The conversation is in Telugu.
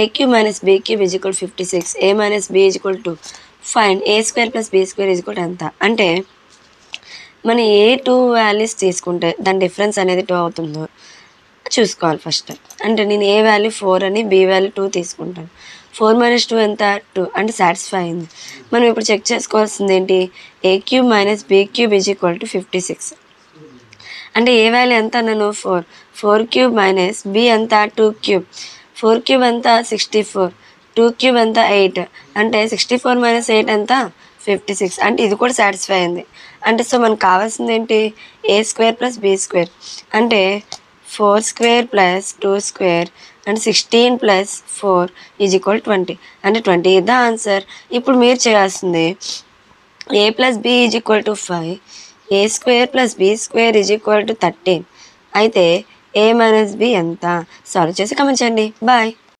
A cube minus be cube is equal 56, A minus B is equal to find A square plus be square is equal ఎంత. అంటే మనం ఏ 2 వాల్యూస్ తీసుకుంటే దాని డిఫరెన్స్ అనేది 2 అవుతుందో చూసుకోవాలి ఫస్ట్. అంటే నేను ఏ వాల్యూ 4 అని బీ వాల్యూ 2 తీసుకుంటాను. 4 - 2 ఎంత 2 అంటే సాటిస్ఫై అయింది. మనం ఇప్పుడు చెక్ చేసుకోవాల్సింది ఏంటి, a cube minus be cube is equal to 56. అంటే ఏ వాల్యూ ఎంత అన్నాను 4 క్యూబ్ మైనస్ బీ ఎంత 2 క్యూబ్. 4 క్యూబ్ ఎంత 64, 2 క్యూబ్ ఎంత 8. అంటే 64 - 8 ఎంత 56. అంటే ఇది కూడా సాటిస్ఫై అయింది. అంటే సో మనకు కావాల్సింది ఏంటి, ఏ స్క్వేర్ ప్లస్ బీ స్క్వేర్. అంటే 4 స్క్వేర్ ప్లస్ 2 స్క్వేర్ అంటే 16 ప్లస్ 4 ఈజ్ ఈక్వల్ 20. అంటే 20 ఇస్ ద ఆన్సర్. ఇప్పుడు మీరు చేయాల్సింది a plus b is equal to 5, a square plus be square is equal to 13. అయితే ఏ మైనస్ బి ఎంత సాల్వ్ చేసి కమెంట్ చేయండి. బాయ్.